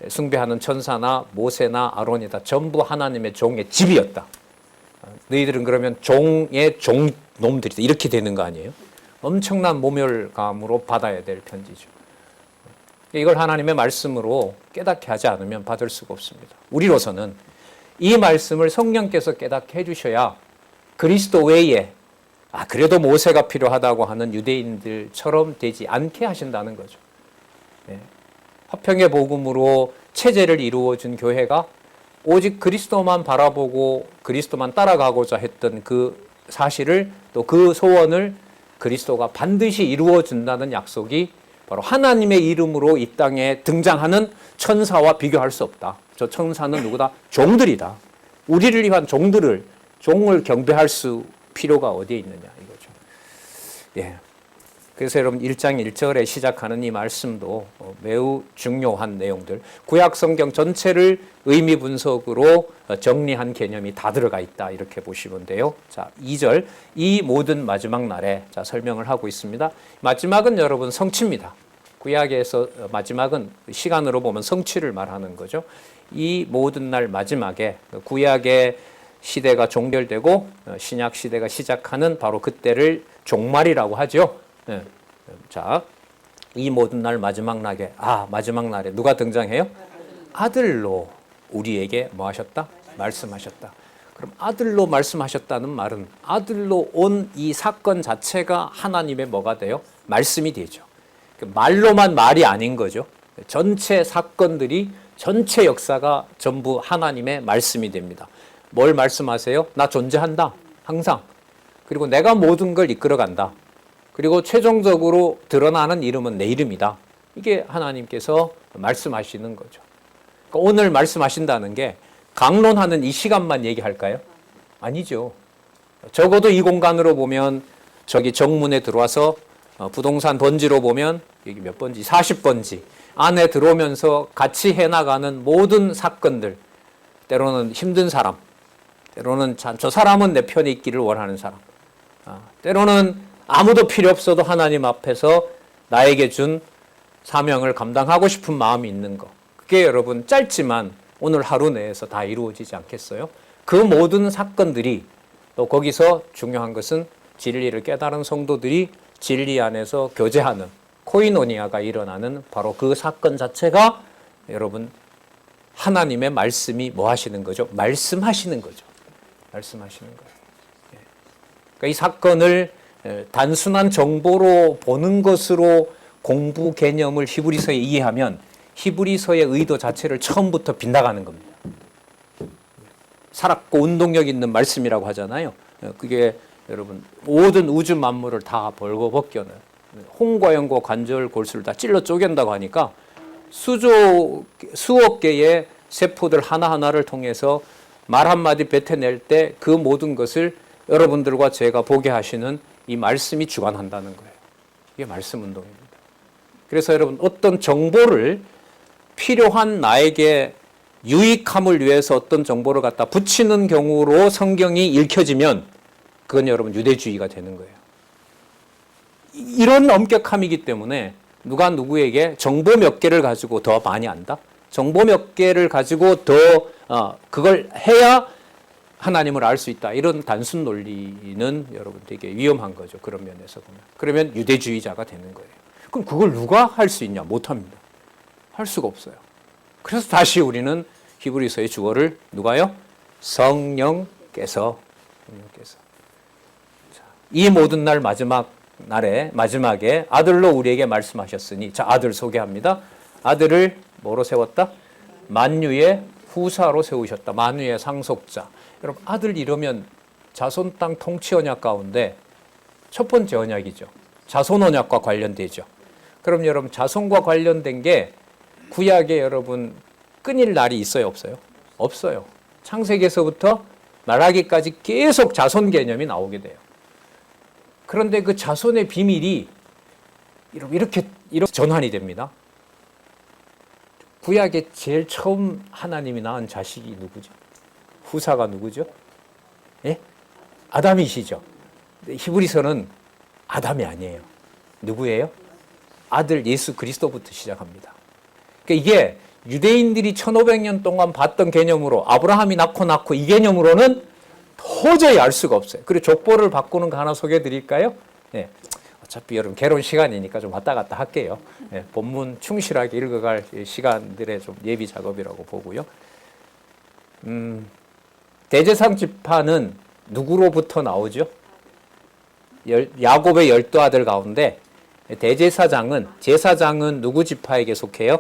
숭배하는 천사나 모세나 아론이다 전부 하나님의 종의 집이었다. 너희들은 그러면 종의 종놈들이다, 이렇게 되는 거 아니에요? 엄청난 모멸감으로 받아야 될 편지죠. 이걸 하나님의 말씀으로 깨닫게 하지 않으면 받을 수가 없습니다. 우리로서는 이 말씀을 성령께서 깨닫게 해주셔야 그리스도 외에 그래도 모세가 필요하다고 하는 유대인들처럼 되지 않게 하신다는 거죠. 네. 화평의 복음으로 체제를 이루어준 교회가 오직 그리스도만 바라보고 그리스도만 따라가고자 했던 그 사실을, 또 그 소원을 그리스도가 반드시 이루어준다는 약속이 바로 하나님의 이름으로 이 땅에 등장하는 천사와 비교할 수 없다. 저 천사는 누구다? 종들이다. 우리를 위한 종을 경배할 수 필요가 어디에 있느냐 이거죠. 예. 그래서 여러분 1장 1절에 시작하는 이 말씀도 매우 중요한 내용들, 구약 성경 전체를 의미 분석으로 정리한 개념이 다 들어가 있다, 이렇게 보시면 돼요. 자, 2절, 이 모든 마지막 날에, 자, 설명을 하고 있습니다. 마지막은 여러분 성취입니다. 구약에서 마지막은 시간으로 보면 성취를 말하는 거죠. 이 모든 날 마지막에 구약의 시대가 종결되고 신약 시대가 시작하는 바로 그때를 종말이라고 하죠. 네. 자, 이 모든 날 마지막 날에, 마지막 날에 누가 등장해요? 아들로 우리에게 뭐 하셨다? 말씀하셨다. 그럼 아들로 말씀하셨다는 말은 아들로 온 이 사건 자체가 하나님의 뭐가 돼요? 말씀이 되죠. 말로만 말이 아닌 거죠. 전체 사건들이, 전체 역사가 전부 하나님의 말씀이 됩니다. 뭘 말씀하세요? 나 존재한다, 항상. 그리고 내가 모든 걸 이끌어간다. 그리고 최종적으로 드러나는 이름은 내 이름이다. 이게 하나님께서 말씀하시는 거죠. 그러니까 오늘 말씀하신다는 게 강론하는 이 시간만 얘기할까요? 아니죠. 적어도 이 공간으로 보면 저기 정문에 들어와서 부동산 번지로 보면 여기 몇 번지? 40번지 안에 들어오면서 같이 해나가는 모든 사건들, 때로는 힘든 사람, 때로는 저 사람은 내 편에 있기를 원하는 사람, 때로는 아무도 필요 없어도 하나님 앞에서 나에게 준 사명을 감당하고 싶은 마음이 있는 것, 그게 여러분 짧지만 오늘 하루 내에서 다 이루어지지 않겠어요? 그 모든 사건들이, 또 거기서 중요한 것은 진리를 깨달은 성도들이 진리 안에서 교제하는 코이노니아가 일어나는 바로 그 사건 자체가 여러분 하나님의 말씀이 뭐 하시는 거죠? 말씀하시는 거죠. 말씀하시는 거예요. 그러니까 이 사건을 단순한 정보로 보는 것으로 공부 개념을 히브리서에 이해하면 히브리서의 의도 자체를 처음부터 빗나가는 겁니다. 살았고 운동력 있는 말씀이라고 하잖아요. 그게 여러분 모든 우주 만물을 다 벌거벗겨는, 홍과 영과 관절 골수를 다 찔러 쪼갠다고 하니까 수억 개의 세포들 하나하나를 통해서 말 한마디 뱉어낼 때 그 모든 것을 여러분들과 제가 보게 하시는 이 말씀이 주관한다는 거예요. 이게 말씀 운동입니다. 그래서 여러분 어떤 정보를 필요한 나에게 유익함을 위해서 어떤 정보를 갖다 붙이는 경우로 성경이 읽혀지면 그건 여러분 유대주의가 되는 거예요. 이런 엄격함이기 때문에 누가 누구에게 정보 몇 개를 가지고 더 많이 안다? 정보 몇 개를 가지고 더 그걸 해야 하나님을 알 수 있다. 이런 단순 논리는 여러분 되게 위험한 거죠. 그런 면에서 보면. 그러면 유대주의자가 되는 거예요. 그럼 그걸 누가 할 수 있냐? 못합니다. 할 수가 없어요. 그래서 다시 우리는 히브리서의 주어를 누가요? 성령께서. 이 모든 날 마지막 날에 마지막에 아들로 우리에게 말씀하셨으니, 자, 아들 소개합니다. 아들을 뭐로 세웠다? 만유의 후사로 세우셨다. 만유의 상속자. 여러분, 아들 이러면 자손 땅 통치 언약 가운데 첫 번째 언약이죠. 자손 언약과 관련되죠. 그럼 여러분, 자손과 관련된 게 구약에 여러분 끊일 날이 있어요, 없어요? 없어요. 창세기에서부터 말하기까지 계속 자손 개념이 나오게 돼요. 그런데 그 자손의 비밀이 이렇게 전환이 됩니다. 구약에 제일 처음 하나님이 낳은 자식이 누구죠? 후사가 누구죠? 예? 아담이시죠. 히브리서는 아담이 아니에요. 누구예요? 아들 예수 그리스도부터 시작합니다. 그러니까 이게 유대인들이 1500년 동안 봤던 개념으로 아브라함이 낳고 이 개념으로는 도저히 알 수가 없어요. 그리고 족보를 바꾸는 거 하나 소개해 드릴까요? 예. 어차피 여러분 개론 시간이니까 좀 왔다 갔다 할게요. 예. 본문 충실하게 읽어갈 시간들의 좀 예비 작업이라고 보고요. 대제사장 지파는 누구로부터 나오죠? 야곱의 12아들 가운데 제사장은 누구 지파에게 속해요?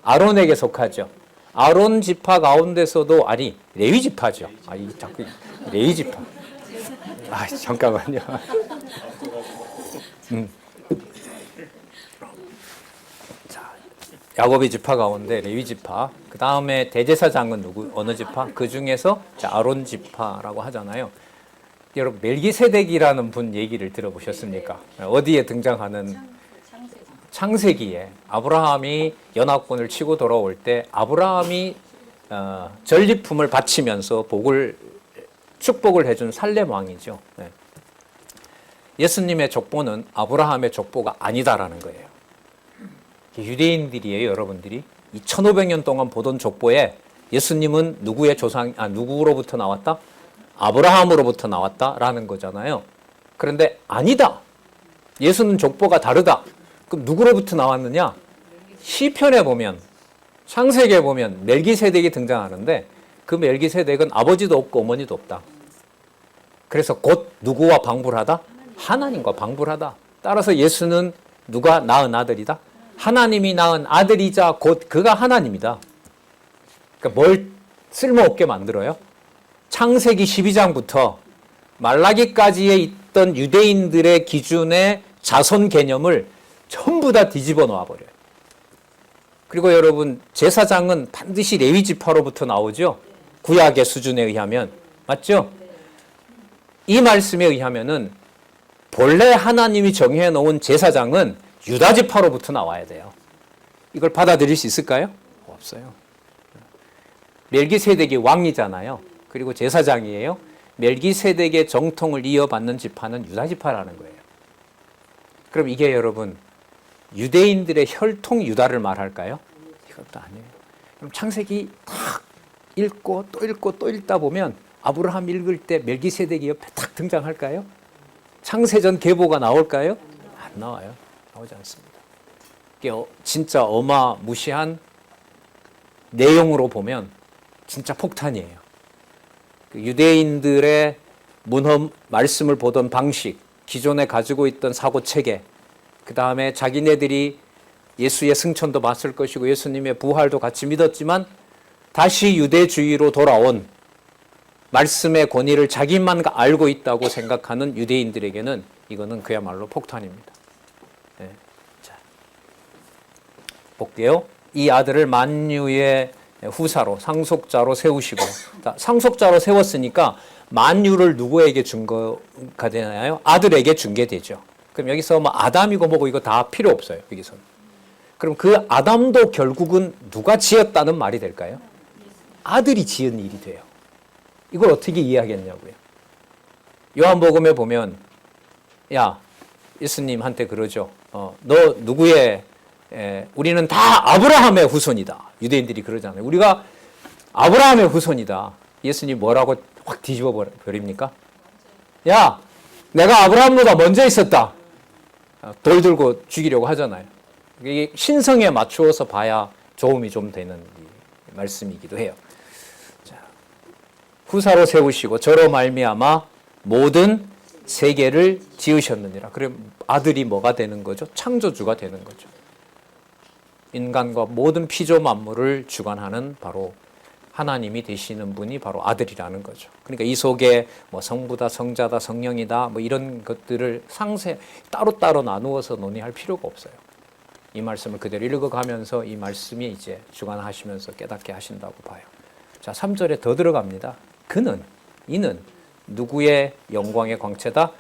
아론에게 속하죠. 아론 지파 가운데서도 레위 지파죠. 자꾸 레위 지파. 잠깐만요. 자, 야곱의 지파 가운데 레위 지파. 그 다음에 대제사장은 누구? 어느 지파? 그 중에서 아론 지파라고 하잖아요. 여러분 멜기세덱이라는 분 얘기를 들어보셨습니까? 어디에 등장하는? 창세기에 아브라함이 연합군을 치고 돌아올 때 아브라함이 전리품을 바치면서 축복을 해준 살렘 왕이죠. 예수님의 족보는 아브라함의 족보가 아니다라는 거예요. 유대인들이에요, 여러분들이. 2500년 동안 보던 족보에 예수님은 누구로부터 나왔다? 아브라함으로부터 나왔다라는 거잖아요. 그런데 아니다. 예수는 족보가 다르다. 그럼 누구로부터 나왔느냐? 시편에 보면, 창세기에 보면 멜기세덱이 등장하는데 그 멜기세덱은 아버지도 없고 어머니도 없다. 그래서 곧 누구와 방불하다? 하나님과 방불하다. 따라서 예수는 누가 낳은 아들이다? 하나님이 낳은 아들이자 곧 그가 하나님이다. 그러니까 뭘 쓸모없게 만들어요? 창세기 12장부터 말라기까지에 있던 유대인들의 기준의 자손 개념을 전부 다 뒤집어 놓아버려요. 그리고 여러분 제사장은 반드시 레위 지파로부터 나오죠. 구약의 수준에 의하면. 맞죠? 이 말씀에 의하면은 본래 하나님이 정해 놓은 제사장은 유다 지파로부터 나와야 돼요. 이걸 받아들일 수 있을까요? 없어요. 멜기세덱이 왕이잖아요. 그리고 제사장이에요. 멜기세덱의 정통을 이어받는 지파는 유다 지파라는 거예요. 그럼 이게 여러분 유대인들의 혈통 유다를 말할까요? 이것도 아니에요. 그럼 창세기 딱 읽고 또 읽고 또 읽다 보면 아브라함 읽을 때 멜기세덱이 옆에 딱 등장할까요? 창세전 계보가 나올까요? 안 나와요. 나오지 않습니다. 이게 진짜 어마무시한 내용으로 보면 진짜 폭탄이에요. 유대인들의 문헌 말씀을 보던 방식, 기존에 가지고 있던 사고 체계, 그 다음에 자기네들이 예수의 승천도 봤을 것이고 예수님의 부활도 같이 믿었지만 다시 유대주의로 돌아온 말씀의 권위를 자기만 알고 있다고 생각하는 유대인들에게는 이거는 그야말로 폭탄입니다. 네. 자, 볼게요. 이 아들을 만유의 후사로, 상속자로 세우시고, 자, 상속자로 세웠으니까 만유를 누구에게 준 거가 되나요? 아들에게 준 게 되죠. 그럼 여기서 뭐 아담이고 뭐고 이거 다 필요 없어요. 여기서는. 그럼 그 아담도 결국은 누가 지었다는 말이 될까요? 아들이 지은 일이 돼요. 이걸 어떻게 이해하겠냐고요. 요한복음에 보면 야 예수님한테 그러죠. 너 누구의 우리는 다 아브라함의 후손이다. 유대인들이 그러잖아요. 우리가 아브라함의 후손이다. 예수님 뭐라고 확 뒤집어 버립니까? 야 내가 아브라함보다 먼저 있었다. 돌 들고 죽이려고 하잖아요. 이게 신성에 맞추어서 봐야 조음이 좀 되는 말씀이기도 해요. 자, 후사로 세우시고 저로 말미암아 모든 세계를 지으셨느니라. 그럼 아들이 뭐가 되는 거죠? 창조주가 되는 거죠. 인간과 모든 피조 만물을 주관하는 바로 하나님이 되시는 분이 바로 아들이라는 거죠. 그러니까 이 속에 뭐 성부다, 성자다, 성령이다, 뭐 이런 것들을 상세 따로따로 나누어서 논의할 필요가 없어요. 이 말씀을 그대로 읽어가면서 이 말씀이 이제 주관하시면서 깨닫게 하신다고 봐요. 자, 3절에 더 들어갑니다. 이는 누구의 영광의 광채다?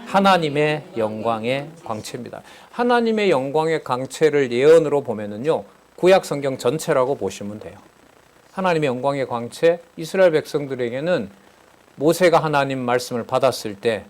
하나님의 영광의 광채입니다. 하나님의 영광의 광채를 예언으로 보면은요, 구약 성경 전체라고 보시면 돼요. 하나님의 영광의 광채, 이스라엘 백성들에게는 모세가 하나님 말씀을 받았을 때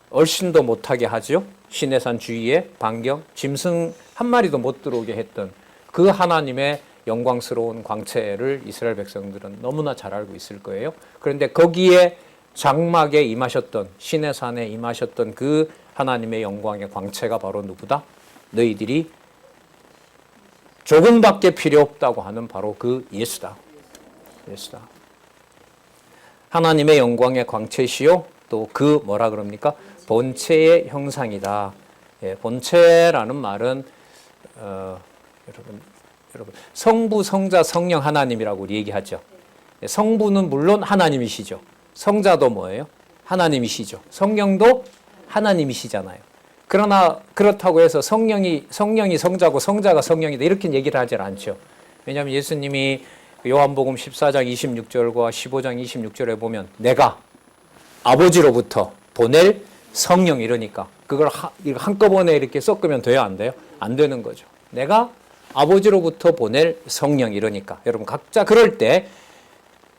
얼씬도 못하게 하죠. 시내산 주위에 반경, 짐승 한 마리도 못 들어오게 했던 그 하나님의 영광스러운 광채를 이스라엘 백성들은 너무나 잘 알고 있을 거예요. 그런데 거기에 장막에 임하셨던, 시내산에 임하셨던 그 하나님의 영광의 광채가 바로 누구다? 너희들이 조금밖에 필요 없다고 하는 바로 그 예수다. 하나님의 영광의 광채시요, 또 그 뭐라 그럽니까? 본체의 형상이다. 예, 본체라는 말은 여러분 성부, 성자, 성령 하나님이라고 우리 얘기하죠. 성부는 물론 하나님이시죠. 성자도 뭐예요? 하나님이시죠. 성령도 하나님이시잖아요. 그러나 그렇다고 해서 성령이 성자고 성자가 성령이다 이렇게 얘기를 하지 않죠. 왜냐하면 예수님이 요한복음 14장 26절과 15장 26절에 보면 내가 아버지로부터 보낼 성령 이러니까 그걸 한꺼번에 이렇게 섞으면 돼요, 안 돼요? 안 되는 거죠. 내가 아버지로부터 보낼 성령 이러니까 여러분 각자 그럴 때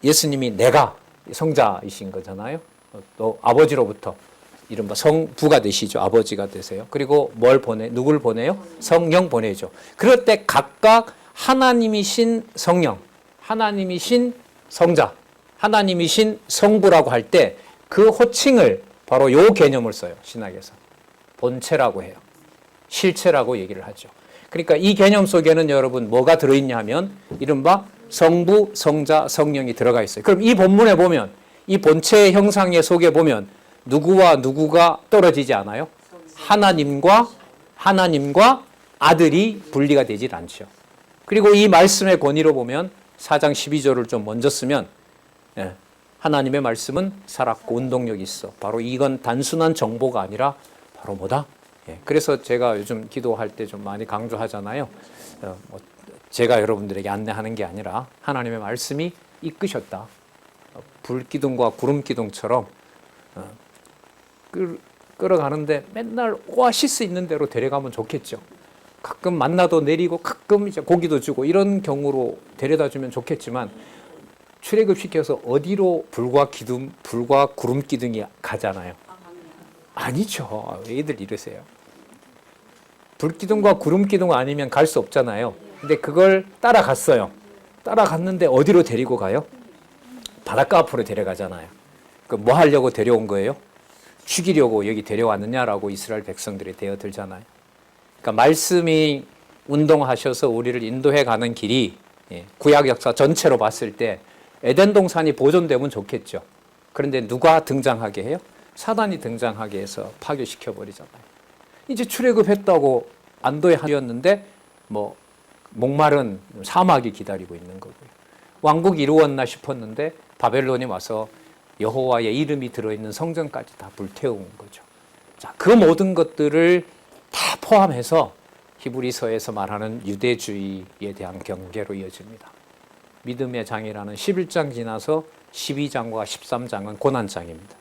예수님이 내가 성자이신 거잖아요. 또 아버지로부터 이른바 성부가 되시죠. 아버지가 되세요. 그리고 누굴 보내요? 성령 보내죠. 그럴 때 각각 하나님이신 성령, 하나님이신 성자, 하나님이신 성부라고 할 때 그 호칭을 바로 요 개념을 써요. 신학에서. 본체라고 해요. 실체라고 얘기를 하죠. 그러니까 이 개념 속에는 여러분 뭐가 들어있냐 하면 이른바 성부, 성자, 성령이 들어가 있어요. 그럼 이 본문에 보면 이 본체의 형상의 속에 보면 누구와 누구가 떨어지지 않아요? 하나님과 아들이 분리가 되질 않죠. 그리고 이 말씀의 권위로 보면 4장 12절을 좀 먼저 쓰면 하나님의 말씀은 살았고 운동력이 있어. 바로 이건 단순한 정보가 아니라 바로 뭐다? 그래서 제가 요즘 기도할 때 좀 많이 강조하잖아요. 제가 여러분들에게 안내하는 게 아니라 하나님의 말씀이 이끄셨다. 불기둥과 구름기둥처럼 끌어가는데 맨날 오아시스 있는 대로 데려가면 좋겠죠. 가끔 만나도 내리고 가끔 이제 고기도 주고 이런 경우로 데려다 주면 좋겠지만 출애굽시켜서 어디로 불과 구름기둥이 가잖아요. 아니죠. 왜들 이러세요? 불기둥과 구름기둥 아니면 갈 수 없잖아요. 근데 그걸 따라갔어요. 따라갔는데 어디로 데리고 가요? 바닷가 앞으로 데려가잖아요. 그럼 뭐 하려고 데려온 거예요? 죽이려고 여기 데려왔느냐라고 이스라엘 백성들이 대어들잖아요. 그러니까 말씀이 운동하셔서 우리를 인도해 가는 길이 구약 역사 전체로 봤을 때 에덴 동산이 보존되면 좋겠죠. 그런데 누가 등장하게 해요? 사단이 등장하게 해서 파괴시켜 버리잖아요. 이제 출애굽했다고 안도에 하였는데 뭐 목마른 사막이 기다리고 있는 거고요. 왕국이 이루었나 싶었는데 바벨론이 와서 여호와의 이름이 들어있는 성전까지 다 불태운 거죠. 자, 그 모든 것들을 다 포함해서 히브리서에서 말하는 유대주의에 대한 경계로 이어집니다. 믿음의 장이라는 11장 지나서 12장과 13장은 고난장입니다.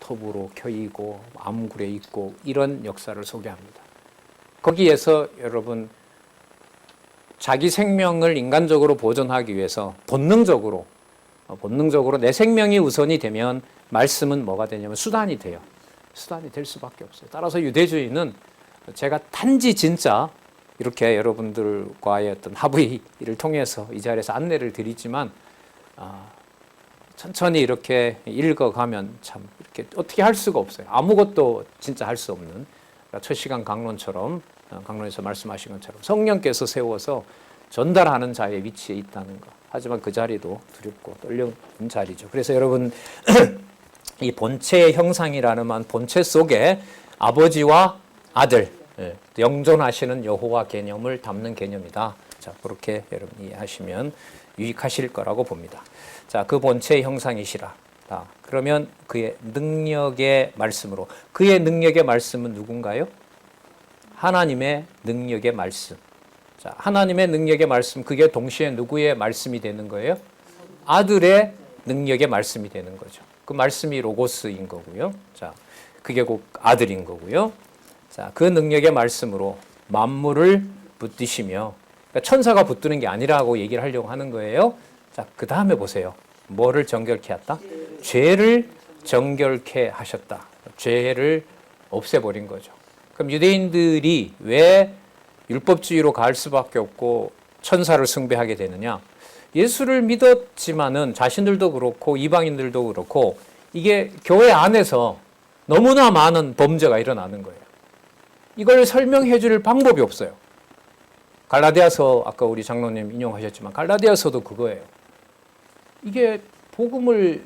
톱으로 켜이고 암굴에 있고 이런 역사를 소개합니다. 거기에서 여러분 자기 생명을 인간적으로 보존하기 위해서 본능적으로 내 생명이 우선이 되면 말씀은 뭐가 되냐면 수단이 돼요. 수단이 될 수밖에 없어요. 따라서 유대주의는 제가 단지 진짜 이렇게 여러분들과의 어떤 합의를 통해서 이 자리에서 안내를 드리지만 천천히 이렇게 읽어가면 참 이렇게 어떻게 할 수가 없어요. 아무것도 진짜 할 수 없는 첫 시간 강론에서 말씀하신 것처럼 성령께서 세워서 전달하는 자의 위치에 있다는 것. 하지만 그 자리도 두렵고 떨려는 자리죠. 그래서 여러분 이 본체의 형상이라는 말, 본체 속에 아버지와 아들, 영존하시는 여호와 개념을 담는 개념이다. 자, 그렇게 여러분 이해하시면 유익하실 거라고 봅니다. 자, 그 본체의 형상이시라. 그러면 그의 능력의 말씀으로, 그의 능력의 말씀은 누군가요? 하나님의 능력의 말씀. 자, 하나님의 능력의 말씀, 그게 동시에 누구의 말씀이 되는 거예요? 아들의 능력의 말씀이 되는 거죠. 그 말씀이 로고스인 거고요. 자, 그게 곧 아들인 거고요. 자, 그 능력의 말씀으로 만물을 붙드시며, 그러니까 천사가 붙드는 게 아니라고 얘기를 하려고 하는 거예요. 자, 그 다음에 보세요. 뭐를 정결케 했다? 죄를 정결케 하셨다. 죄를 없애버린 거죠. 그럼 유대인들이 왜 율법주의로 갈 수밖에 없고 천사를 숭배하게 되느냐? 예수를 믿었지만은 자신들도 그렇고 이방인들도 그렇고 이게 교회 안에서 너무나 많은 범죄가 일어나는 거예요. 이걸 설명해 줄 방법이 없어요. 갈라디아서, 아까 우리 장로님 인용하셨지만 갈라디아서도 그거예요. 이게 복음을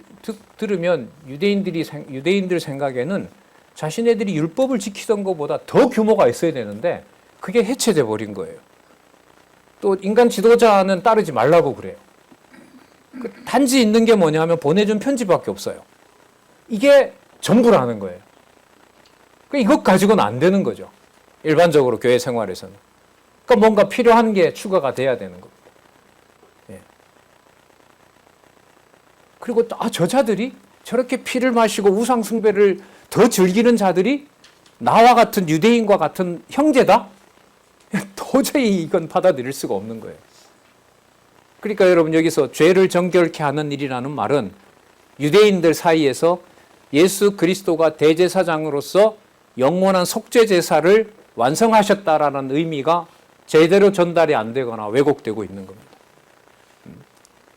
들으면 유대인들 생각에는 자신네들이 율법을 지키던 것보다 더 규모가 있어야 되는데 그게 해체돼 버린 거예요. 또 인간 지도자는 따르지 말라고 그래요. 단지 있는 게 뭐냐면 보내준 편지밖에 없어요. 이게 전부라는 거예요. 이것 가지고는 안 되는 거죠. 일반적으로 교회 생활에서는. 그러니까 뭔가 필요한 게 추가가 돼야 되는 겁니다. 예. 그리고 또 저자들이 저렇게 피를 마시고 우상 숭배를 더 즐기는 자들이 나와 같은 유대인과 같은 형제다? 도저히 이건 받아들일 수가 없는 거예요. 그러니까 여러분 여기서 죄를 정결케 하는 일이라는 말은 유대인들 사이에서 예수 그리스도가 대제사장으로서 영원한 속죄 제사를 완성하셨다라는 의미가 제대로 전달이 안 되거나 왜곡되고 있는 겁니다.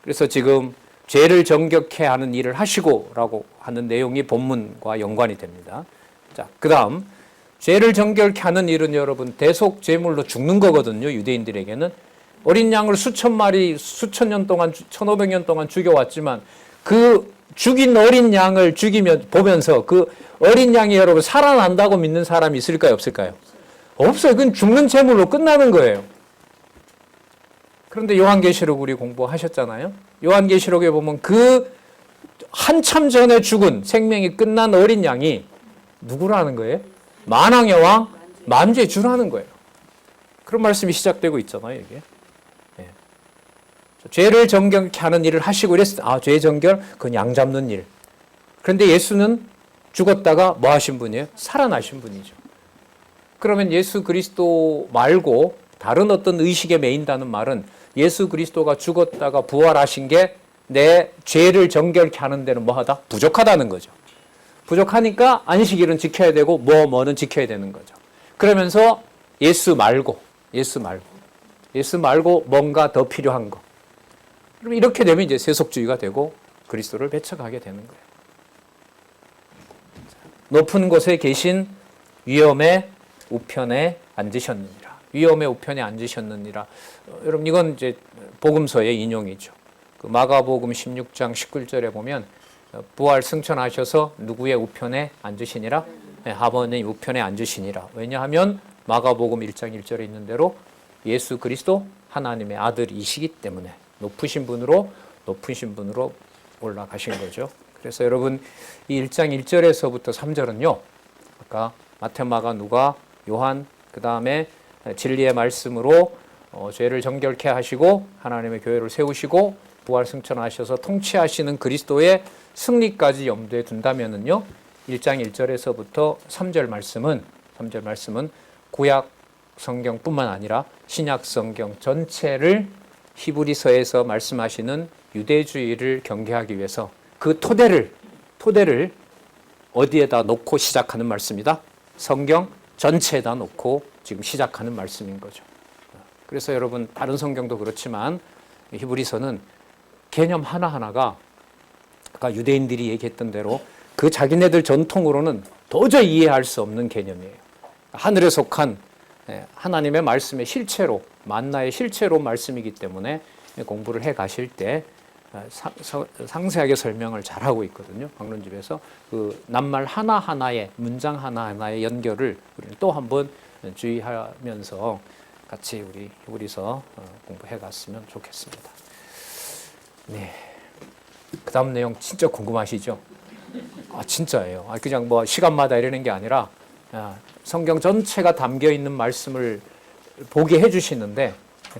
그래서 지금 죄를 정결케 하는 일을 하시고라고 하는 내용이 본문과 연관이 됩니다. 자, 그다음 죄를 정결케 하는 일은 여러분 대속 제물로 죽는 거거든요. 유대인들에게는 어린 양을 수천 마리 수천 년 동안 1500년 동안 죽여왔지만 그 죽인 어린 양을 보면서 그 어린 양이 여러분 살아난다고 믿는 사람이 있을까요? 없을까요? 없어요. 그건 죽는 제물로 끝나는 거예요. 그런데 요한계시록 우리 공부하셨잖아요. 요한계시록에 보면 그 한참 전에 죽은 생명이 끝난 어린 양이 누구라는 거예요? 만왕의 왕 만주의 주라는 거예요. 그런 말씀이 시작되고 있잖아요. 이게. 네. 죄를 정결케 하는 일을 하시고 이랬어요. 죄 정결, 그건 양 잡는 일. 그런데 예수는 죽었다가 뭐 하신 분이에요? 살아나신 분이죠. 그러면 예수 그리스도 말고 다른 어떤 의식에 매인다는 말은 예수 그리스도가 죽었다가 부활하신 게 내 죄를 정결케 하는 데는 뭐하다? 부족하다는 거죠. 부족하니까 안식일은 지켜야 되고 뭐는 지켜야 되는 거죠. 그러면서 예수 말고 뭔가 더 필요한 거. 그럼 이렇게 되면 이제 세속주의가 되고 그리스도를 배척하게 되는 거예요. 높은 곳에 계신 위엄의 우편에 앉으셨느니라. 위엄의 우편에 앉으셨느니라. 여러분 이건 이제 복음서의 인용이죠. 그 마가복음 16장 19절에 보면 부활 승천하셔서 누구의 우편에 앉으시니라? 네, 아버님 우편에 앉으시니라. 왜냐하면 마가복음 1장 1절에 있는 대로 예수 그리스도 하나님의 아들이시기 때문에 높으신 분으로 올라가신 거죠. 그래서 여러분 이 1장 1절에서부터 3절은요. 아까 마태, 마가, 누가, 요한 그 다음에 진리의 말씀으로 죄를 정결케 하시고 하나님의 교회를 세우시고 부활 승천하셔서 통치하시는 그리스도의 승리까지 염두에 둔다면은요. 1장 1절에서부터 3절 말씀은 구약 성경뿐만 아니라 신약 성경 전체를 히브리서에서 말씀하시는 유대주의를 경계하기 위해서 그 토대를 어디에다 놓고 시작하는 말씀이다? 성경 전체에다 놓고 지금 시작하는 말씀인 거죠. 그래서 여러분 다른 성경도 그렇지만 히브리서는 개념 하나하나가 아까 유대인들이 얘기했던 대로 그 자기네들 전통으로는 도저히 이해할 수 없는 개념이에요. 하늘에 속한 하나님의 말씀의 실체로 만나의 실체로 말씀이기 때문에 공부를 해 가실 때 상세하게 설명을 잘하고 있거든요. 방론집에서 그 낱말 하나하나의 문장 하나하나의 연결을 우리는 또 한번 주의하면서 같이 우리 히브리서 공부해 갔으면 좋겠습니다. 네. 그 다음 내용 진짜 궁금하시죠? 진짜예요. 그냥 뭐 시간마다 이러는 게 아니라 성경 전체가 담겨 있는 말씀을 보게 해주시는데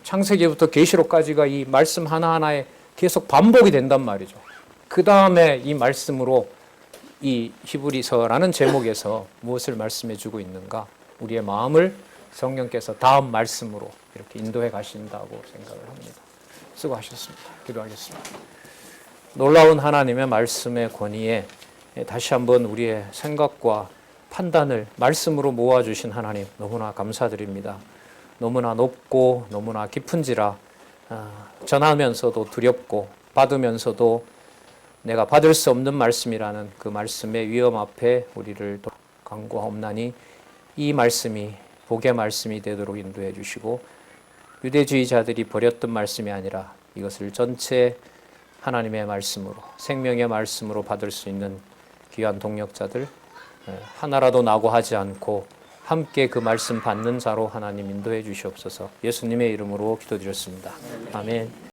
창세기부터 계시록까지가 이 말씀 하나하나에 계속 반복이 된단 말이죠. 그 다음에 이 말씀으로 이 히브리서라는 제목에서 무엇을 말씀해 주고 있는가? 우리의 마음을 성령께서 다음 말씀으로 이렇게 인도해 가신다고 생각을 합니다. 수고하셨습니다. 기도하겠습니다. 놀라운 하나님의 말씀의 권위에 다시 한번 우리의 생각과 판단을 말씀으로 모아주신 하나님 너무나 감사드립니다. 너무나 높고 너무나 깊은지라 전하면서도 두렵고 받으면서도 내가 받을 수 없는 말씀이라는 그 말씀의 위험 앞에 우리를 간구하옵나니 이 말씀이 복의 말씀이 되도록 인도해 주시고 유대주의자들이 버렸던 말씀이 아니라 이것을 전체 하나님의 말씀으로 생명의 말씀으로 받을 수 있는 귀한 동역자들 하나라도 낙오하지 않고 함께 그 말씀 받는 자로 하나님 인도해 주시옵소서. 예수님의 이름으로 기도드렸습니다. 아멘.